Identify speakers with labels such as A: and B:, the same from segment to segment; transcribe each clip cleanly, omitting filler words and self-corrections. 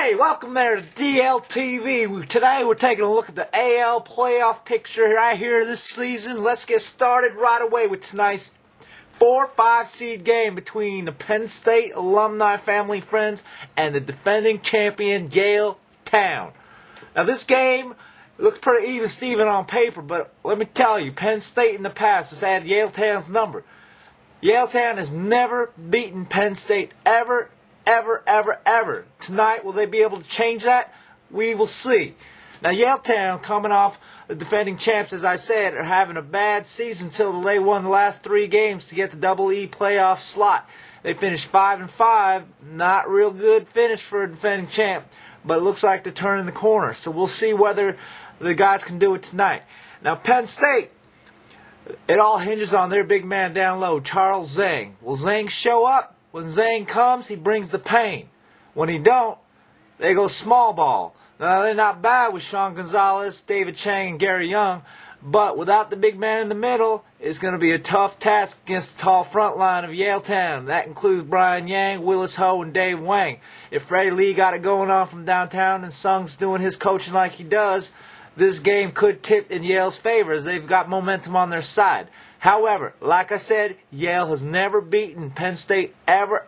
A: Hey, welcome there to DLTV. Today we're taking a look at the AL playoff picture right here this season. Let's get started right away with tonight's 4-5 seed game between the Penn State alumni, family, friends, and the defending champion Yale Town. Now this game looks pretty even Steven on paper, but let me tell you, Penn State in the past has had Yale Town's number. Yale Town has never beaten Penn State ever. Tonight, will they be able to change that? We will see. Now, Yale Town, coming off the defending champs, as I said, are having a bad season until they won the last 3 games to get the Double E playoff slot. They finished 5-5. Not real good finish for a defending champ, but it looks like they're turning the corner. So we'll see whether the guys can do it tonight. Now, Penn State, it all hinges on their big man down low, Charles Zhang. Will Zhang show up? When Zhang comes, he brings the pain. When he don't, they go small ball. Now, they're not bad with Sean Gonzalez, David Chang, and Gary Young, but without the big man in the middle, it's going to be a tough task against the tall front line of Yale Town. That includes Brian Yang, Willis Ho, and Dave Wang. If Freddie Lee got it going on from downtown and Sung's doing his coaching like he does, this game could tip in Yale's favor as they've got momentum on their side. However, like I said, Yale has never beaten Penn State ever.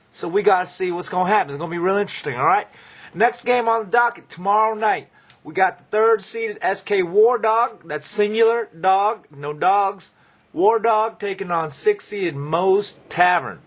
A: So we got to see what's going to happen. It's going to be real interesting, all right? Next game on the docket tomorrow night. We got the 3rd-seeded SK War Dog. That's singular, dog, no dogs. War Dog taking on 6th-seeded Moe's Tavern.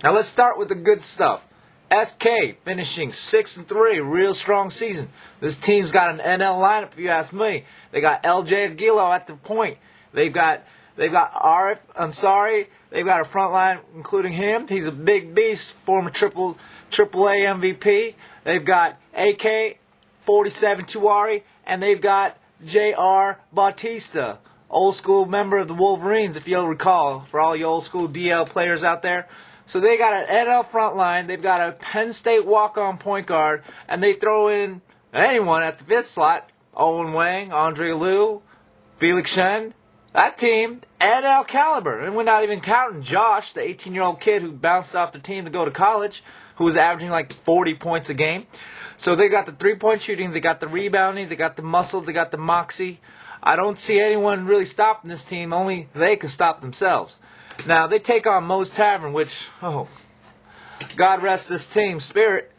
A: Now let's start with the good stuff. SK finishing 6-3, real strong season. This team's got an NL lineup, if you ask me. They got LJ Aguilo at the point. They've got Arif Ansari. They've got a front line, including him. He's a big beast, former AAA MVP. They've got AK 47 Tuari, and they've got JR Bautista, old school member of the Wolverines, if you'll recall, for all you old school DL players out there. So they got an NL front line. They've got a Penn State walk-on point guard, and they throw in anyone at the 5th slot: Owen Wang, Andre Liu, Felix Shen. That team, NL caliber. And we're not even counting Josh, the 18-year-old kid who bounced off the team to go to college, who was averaging like 40 points a game. So they got the 3-point shooting, they got the rebounding, they got the muscle, they got the moxie. I don't see anyone really stopping this team. Only they can stop themselves. Now, they take on Moe's Tavern, which, God rest this team's spirit,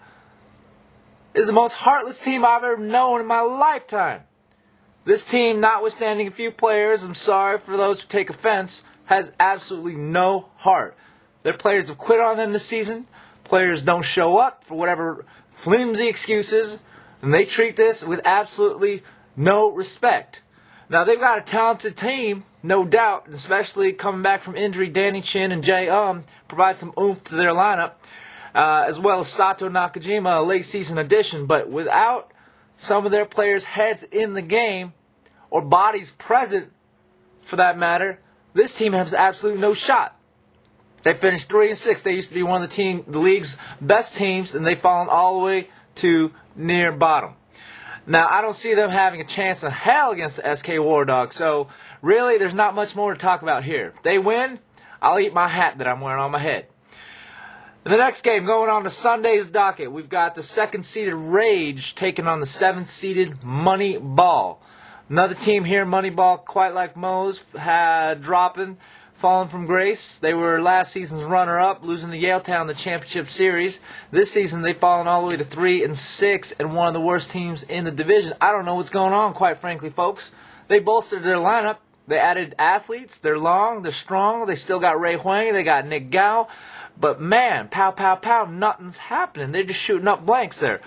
A: is the most heartless team I've ever known in my lifetime. This team, notwithstanding a few players, I'm sorry for those who take offense, has absolutely no heart. Their players have quit on them this season. Players don't show up for whatever flimsy excuses, and they treat this with absolutely no respect. Now, they've got a talented team, no doubt, especially coming back from injury. Danny Chin and Jay provide some oomph to their lineup, as well as Sato Nakajima, a late-season addition. But without some of their players' heads in the game, or bodies present, for that matter, this team has absolutely no shot. They finished 3-6. They used to be one of the league's best teams, and they've fallen all the way to near bottom. Now, I don't see them having a chance in hell against the SK War Dog, so really there's not much more to talk about here. If they win, I'll eat my hat that I'm wearing on my head. In the next game, going on to Sunday's docket, we've got the 2nd-seeded Rage taking on the 7th-seeded Moneyball. Another team here, Moneyball, quite like Moe's, had fallen from grace. They were last season's runner-up, losing to Yale Town in the championship series. This season, they've fallen all the way to 3-6 and one of the worst teams in the division. I don't know what's going on, quite frankly, folks. They bolstered their lineup. They added athletes. They're long. They're strong. They still got Ray Huang. They got Nick Gao. But, man, pow, nothing's happening. They're just shooting up blanks there.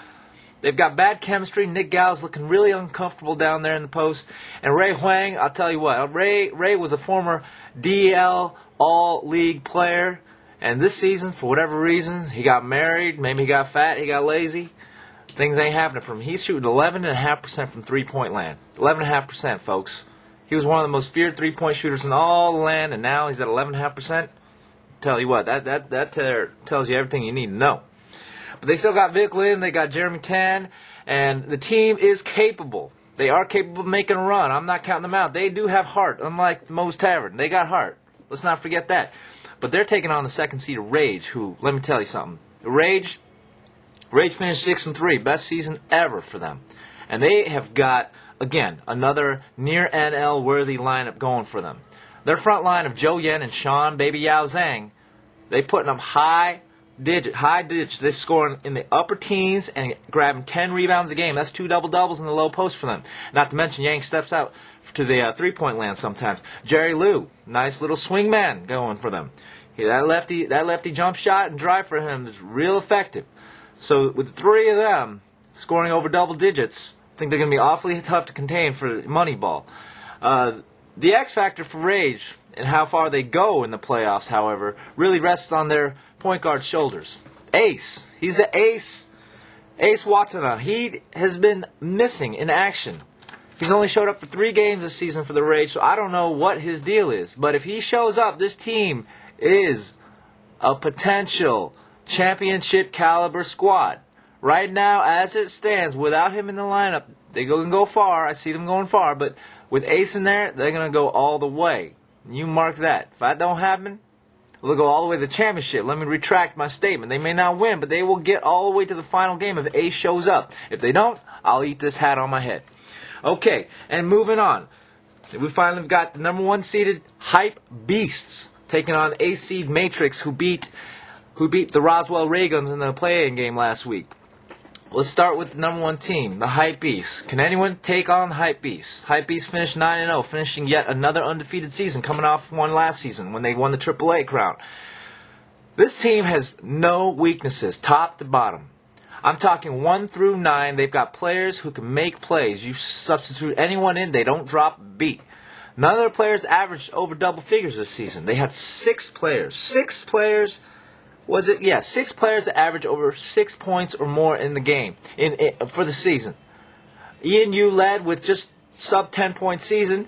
A: They've got bad chemistry. Nick Gao's looking really uncomfortable down there in the post. And Ray Huang, I'll tell you what, Ray was a former DL All-League player. And this season, for whatever reason, he got married. Maybe he got fat. He got lazy. Things ain't happening for him. He's shooting 11.5% from three-point land. 11.5%, folks. He was one of the most feared three-point shooters in all the land, and now he's at 11.5%. Tell you what, that tells you everything you need to know. But they still got Vic Lin, they got Jeremy Tan, and the team is capable. They are capable of making a run. I'm not counting them out. They do have heart, unlike Moe's Tavern. They got heart. Let's not forget that. But they're taking on the 2nd seed Rage, who, let me tell you something. Rage Rage finished 6-3, best season ever for them. And they have got, again, another near NL worthy lineup going for them. Their front line of Joe Yen and Sean Baby Yao Zhang, they putting up high digits. They scoring in the upper teens and grabbing 10 rebounds a game. That's 2 double-doubles in the low post for them. Not to mention Yang steps out to the three-point land sometimes. Jerry Liu, nice little swing man going for them. That lefty jump shot and drive for him is real effective. So with the three of them scoring over double digits, I think they're going to be awfully tough to contain for Moneyball. The X factor for Rage and how far they go in the playoffs, however, really rests on their point guard's shoulders. Ace. He's the ace. Ace Watana. He has been missing in action. He's only showed up for 3 games this season for the Rage, so I don't know what his deal is. But if he shows up, this team is a potential championship caliber squad. Right now, as it stands, without him in the lineup, they can go far. I see them going far, but with Ace in there, they're going to go all the way. You mark that. If that don't happen, they'll go all the way to the championship. Let me retract my statement. They may not win, but they will get all the way to the final game if Ace shows up. If they don't, I'll eat this hat on my head. Okay, and moving on. We finally got the number 1 seeded Hype Beasts taking on Ace seed Matrix, who beat the Roswell Rayguns in the play-in game last week. Let's start with the number 1 team, the Hype Beasts. Can anyone take on the Hype Beasts? Hype Beasts finished 9-0, finishing yet another undefeated season, coming off one last season when they won the AAA crown. This team has no weaknesses, top to bottom. I'm talking 1 through 9. They've got players who can make plays. You substitute anyone in, they don't drop a beat. None of their players averaged over double figures this season. They had 6 players. 6 players. Was it? Yeah, 6 players that average over 6 points or more in the game for the season. Ian Yu led with just sub 10-point season,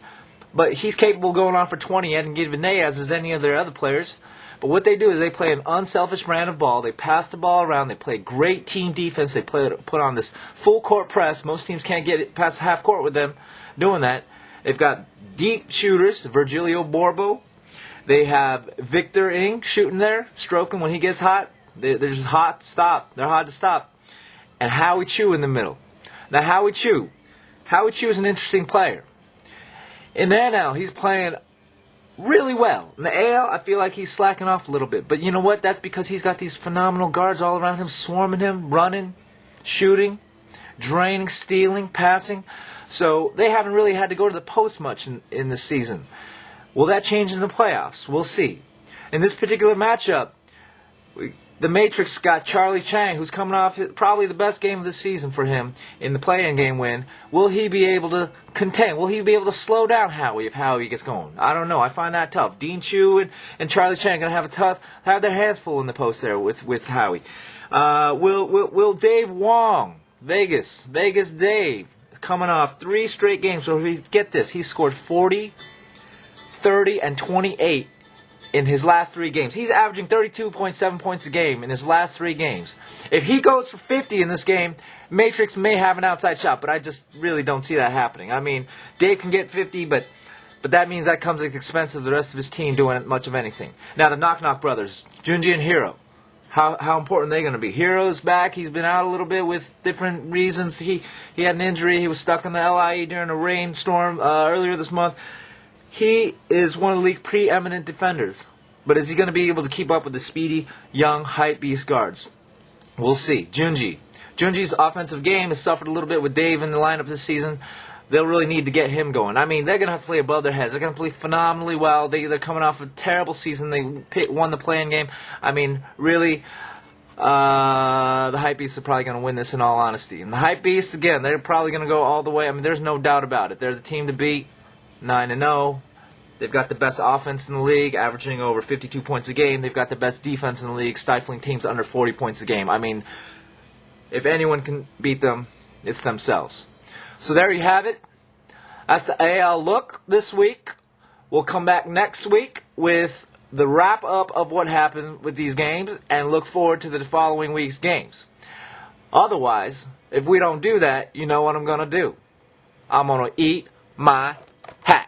A: but he's capable of going on for 20 and giving as is any of their other players. But what they do is they play an unselfish brand of ball. They pass the ball around. They play great team defense. They put on this full court press. Most teams can't get it past half court with them doing that. They've got deep shooters, Virgilio Borbo. They have Victor Ng shooting there, stroking when he gets hot. They're just hot to stop. They're hard to stop. And Howie Chu in the middle. Now, Howie Chu is an interesting player. In the NL, he's playing really well. In the AL, I feel like he's slacking off a little bit. But you know what? That's because he's got these phenomenal guards all around him, swarming him, running, shooting, draining, stealing, passing. So they haven't really had to go to the post much in this season. Will that change in the playoffs? We'll see. In this particular matchup, the Matrix got Charlie Chang, who's coming off probably the best game of the season for him in the play-in game win. Will he be able to contend? Will he be able to slow down Howie if Howie gets going? I don't know. I find that tough. Dean Chu and Charlie Chang are going to have their hands full in the post there with Howie. Will Dave Wong, Vegas Dave, coming off 3 straight games. So get this, he scored 40, 30, and 28 in his last 3 games. He's averaging 32.7 points a game in his last 3 games. If he goes for 50 in this game, Matrix may have an outside shot, but I just really don't see that happening. I mean, Dave can get 50, but that means that comes at the expense of the rest of his team doing much of anything. Now, the Knock Knock brothers, Junji and Hiro. How important are they going to be? Hiro's back. He's been out a little bit with different reasons. He had an injury. He was stuck in the LIE during a rainstorm earlier this month. He is one of the league's preeminent defenders. But is he going to be able to keep up with the speedy, young, hype beast guards? We'll see. Junji's offensive game has suffered a little bit with Dave in the lineup this season. They'll really need to get him going. I mean, they're going to have to play above their heads. They're going to play phenomenally well. They're coming off a terrible season. They won the play-in game. I mean, really, the Hype Beasts are probably going to win this in all honesty. And the Hype Beasts, again, they're probably going to go all the way. I mean, there's no doubt about it. They're the team to beat. 9-0. They've got the best offense in the league, averaging over 52 points a game. They've got the best defense in the league, stifling teams under 40 points a game. I mean, if anyone can beat them, it's themselves. So there you have it. That's the AL look this week. We'll come back next week with the wrap-up of what happened with these games and look forward to the following week's games. Otherwise, if we don't do that, you know what I'm going to do. I'm going to eat my hat.